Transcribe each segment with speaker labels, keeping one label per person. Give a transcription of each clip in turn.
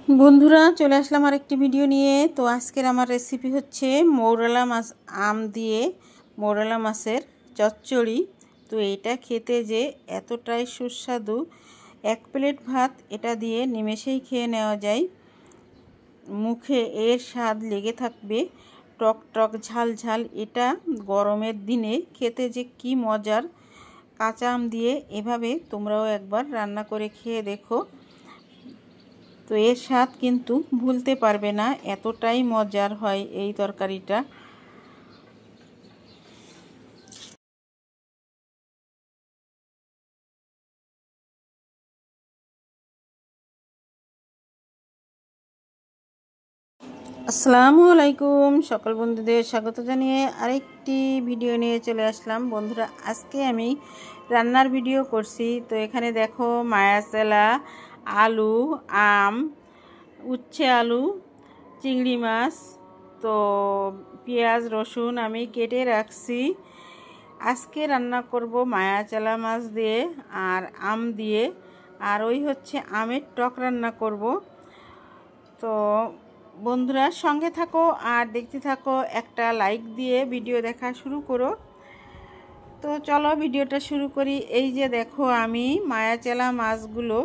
Speaker 1: বন্ধুরা চলে আসলাম আরেকটি ভিডিও নিয়ে। তো আজকের আমার রেসিপি হচ্ছে মৌরলা মাছ আম দিয়ে মৌরলা মাছের চচ্চড়ি। তো এটা খেতে যে এতটাই সুস্বাদু, এক প্লেট ভাত এটা দিয়ে নিমেষেই খেয়ে নেওয়া যায়। মুখে এর স্বাদ লেগে থাকবে, টক টক ঝাল ঝাল। এটা গরমের দিনে খেতে যে কি মজার। কাঁচা আম দিয়ে এভাবে তোমরাও একবার রান্না করে খেয়ে দেখো। তো এর স্বাদ কিন্তু ভুলতে পারবে না, এতটাই মজার হয় এই তরকারিটা। আসসালামু আলাইকুম, সকল বন্ধুদের স্বাগত জানিয়ে আরেকটি ভিডিও নিয়ে চলে আসলাম। বন্ধুরা আজকে আমি রান্নার ভিডিও করছি। তো এখানে দেখো মায়াচেলা, আলু, আম, উচ্ছে আলু, চিংড়ি মাছ, তো পেঁয়াজ রসুন আমি কেটে রাখছি। আজকে রান্না করব মায়াচেলা মাছ দিয়ে আর আম দিয়ে, আর ওই হচ্ছে আমের টক রান্না করব। তো বন্ধুরা সঙ্গে থাকো আর দেখতে থাকো, একটা লাইক দিয়ে ভিডিও দেখা শুরু করো। তো চলো ভিডিওটা শুরু করি। এই যে দেখো আমি মায়াচেলা মাছগুলো,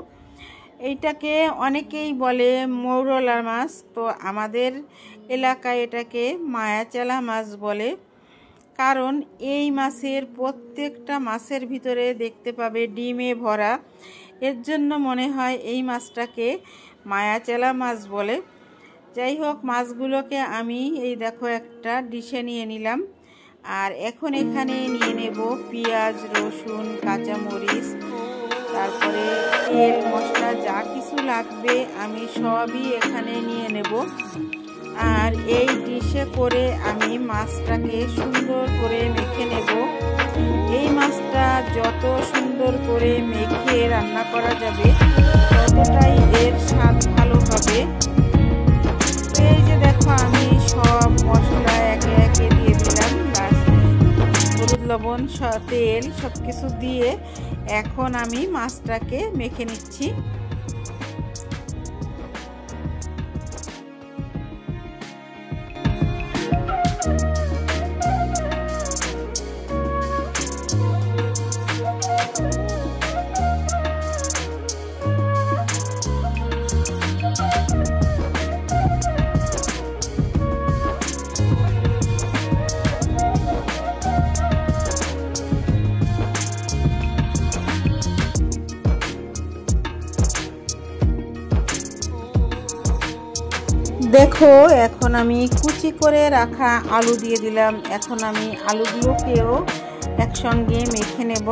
Speaker 1: এইটাকে অনেকেই বলে মৌরলা মাছ, তো আমাদের এলাকায় এটাকে মায়াচেলা মাছ বলে। কারণ এই মাছের প্রত্যেকটা মাছের ভিতরে দেখতে পাবে ডিমে ভরা, এর জন্য মনে হয় এই মাছটাকে মায়াচেলা মাছ বলে। যাই হোক, মাছগুলোকে আমি এই দেখো একটা ডিশে নিয়ে নিলাম। আর এখন এখানে নিয়ে নেব পেঁয়াজ রসুন কাঁচামরিচ, তারপরে তেল মশলা যা কিছু লাগবে আমি সবই এখানে নিয়ে নেব। আর এই ডিশে করে আমি মাছটাকে সুন্দর করে মেখে নেব। এই মাছটা যত সুন্দর করে মেখে রান্না করা যাবে ততটাই এর স্বাদ ভালো হবে। এই যে দেখো আমি সব মশলা একে একে দিয়ে দিলাম, হলুদ লবণ তেল সব কিছু দিয়ে এখন আমি মাছটাকে মেখে নিচ্ছি। দেখো এখন আমি কুচি করে রাখা আলু দিয়ে দিলাম। এখন আমি আলুগুলোকেও একসঙ্গে মেখে নেব।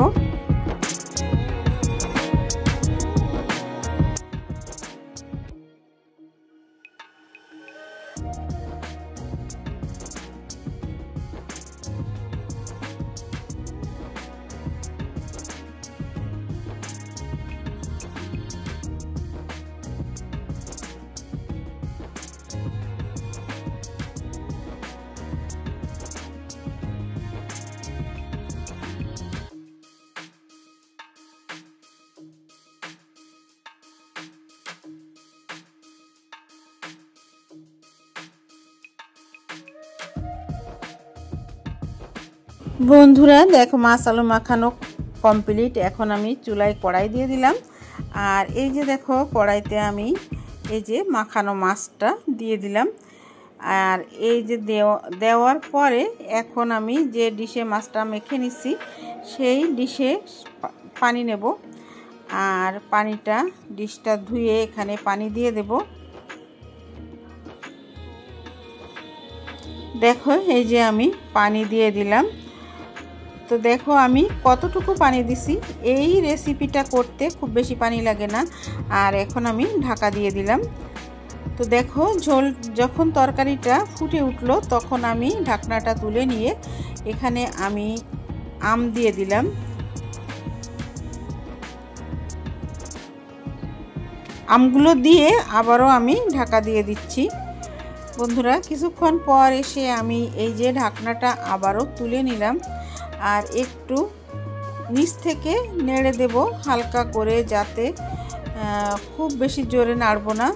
Speaker 1: বন্ধুরা দেখো মাছ আলু মাখানো কমপ্লিট। এখন আমি চুলায় কড়াই দিয়ে দিলাম। আর এই যে দেখো কড়াইতে আমি এই যে মাখানো মাছটা দিয়ে দিলাম। আর এই যে দেওয়ার পরে এখন আমি যে ডিশে মাছটা মেখে নিছি সেই ডিশে পানি নেব। আর পানিটা ডিশটা ধুয়ে এখানে পানি দিয়ে দেব। দেখো এই যে আমি পানি দিয়ে দিলাম। তো দেখো আমি কতটুকু পানি দিছি। এই রেসিপিটা করতে খুব বেশি পানি লাগে না। আর এখন আমি ঢাকা দিয়ে দিলাম। তো দেখো ঝোল যখন তরকারিটা ফুটে উঠলো তখন আমি ঢাকনাটা তুলে নিয়ে এখানে আমি আম দিয়ে দিলাম। আমগুলো দিয়ে আবারও আমি ঢাকা দিয়ে দিচ্ছি। বন্ধুরা কিছুক্ষণ পর এসে আমি এই যে ঢাকনাটা আবারও তুলে নিলাম। আর একটু নিচ থেকে নেড়ে দেব হালকা করে, যাতে খুব বেশি জোরে নাড়ব না।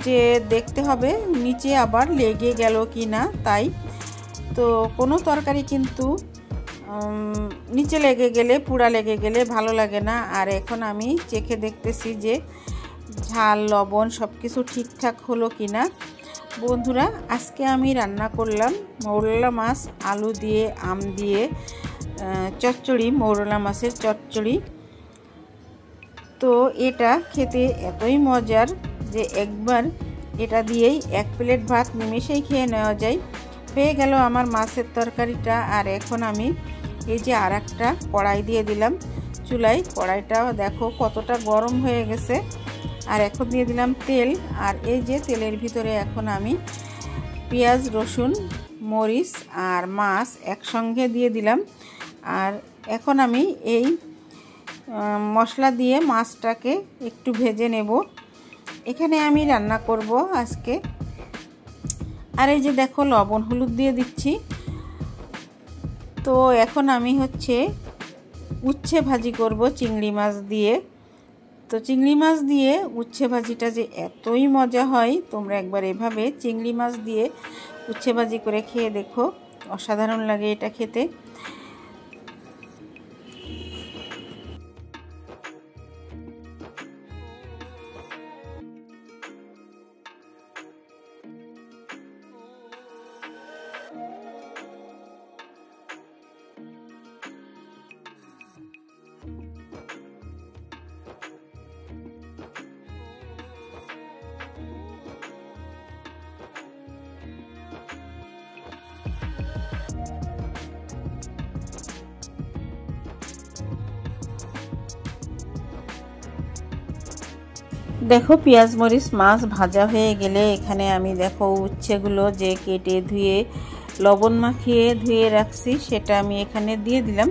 Speaker 1: যে দেখতে হবে নিচে আবার লেগে গেল কি না। তাই তো কোনো তরকারি কিন্তু নিচে লেগে গেলে, পুড়া লেগে গেলে ভালো লাগে না। আর এখন আমি চেখে দেখতেছি যে ঝাল লবণ সব কিছু ঠিকঠাক হলো কি না। বন্ধুরা, আজকে আমি রান্না করলাম মৌরলা মাছ আলু দিয়ে আম দিয়ে চচ্চড়ি, মৌরলা মাছের চচ্চড়ি। তো এটা খেতে এতই মজার যে একবার এটা দিয়েই 1 প্লেট ভাত নিমেষেই খেয়ে নেওয়া যায়। হয়ে গেল আমার মাছের তরকারিটা। আর এখন আমি এই যে আর একটা কড়াই দিয়ে দিলাম চুলায়। কড়াইটা দেখো কতটা গরম হয়ে গেছে। আর এখন দিয়ে দিলাম তেল। আর এই যে তেলের ভিতরে এখন আমি পেঁয়াজ, রসুন, মরিচ আর মাছ একসঙ্গে দিয়ে দিলাম। আর এখন আমি এই মশলা দিয়ে মাছটাকে একটু ভেজে নেব। এখানে আমি রান্না করব আজকে। আর এই যে দেখো লবণ হলুদ দিয়ে দিচ্ছি। তো এখন আমি উচ্ছে ভাজি করব চিংড়ি মাছ দিয়ে। তো চিংড়ি মাছ দিয়ে উচ্ছে ভাজিটা যে এতই মজা হয়, তোমরা একবার এভাবে চিংড়ি মাছ দিয়ে উচ্ছে ভাজি করে খেয়ে দেখো, অসাধারণ লাগে এটা খেতে। দেখো পেঁয়াজ মরিচ মাছ ভাজা হয়ে গেলে এখানে আমি দেখো উচ্ছেগুলো যে কেটে ধুয়ে লবণ মাখিয়ে ধুয়ে রাখছি সেটা আমি এখানে দিয়ে দিলাম।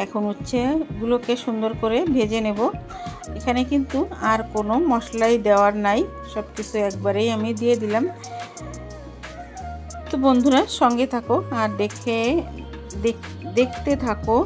Speaker 1: এখন উচ্ছেগুলোকে সুন্দর করে ভেজে নেব। এখানে কিন্তু আর কোনো মশলাই দেওয়ার নাই, সব কিছু একবারেই আমি দিয়ে দিলাম। তো বন্ধুরা সঙ্গে থাকো আর দেখতে থাকো।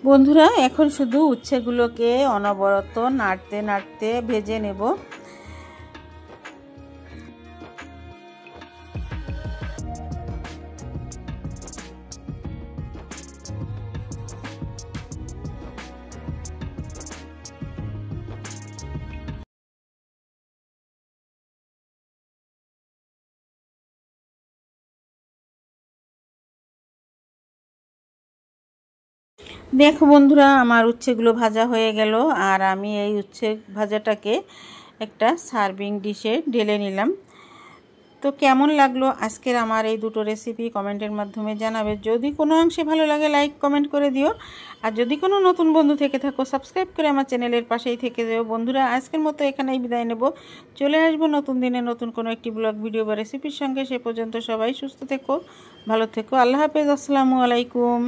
Speaker 1: বন্ধুরা এখন শুধু উচ্ছেগুলোকে অনবরত নাড়তে নাড়তে ভেজে নেব। দেখো বন্ধুরা আমার উচ্ছেগুলো ভাজা হয়ে গেল। আর আমি এই উচ্ছে ভাজাটাকে একটা সার্ভিং ডিশে ঢেলে নিলাম। তো কেমন লাগলো আজকের আমার এই দুটো রেসিপি কমেন্টের মাধ্যমে জানাবে। যদি কোনো অংশে ভালো লাগে লাইক কমেন্ট করে দিও। আর যদি কোনো নতুন বন্ধু থেকে থাকো সাবস্ক্রাইব করে আমার চ্যানেলের পাশেই থেকে যেও। বন্ধুরা আজকের মতো এখানেই বিদায় নেব। চলে আসবো নতুন দিনে নতুন কোনো একটি ব্লগ ভিডিও বা রেসিপির সঙ্গে। সে পর্যন্ত সবাই সুস্থ থেকো, ভালো থেকো। আল্লাহ হাফেজ, আসসালামু আলাইকুম।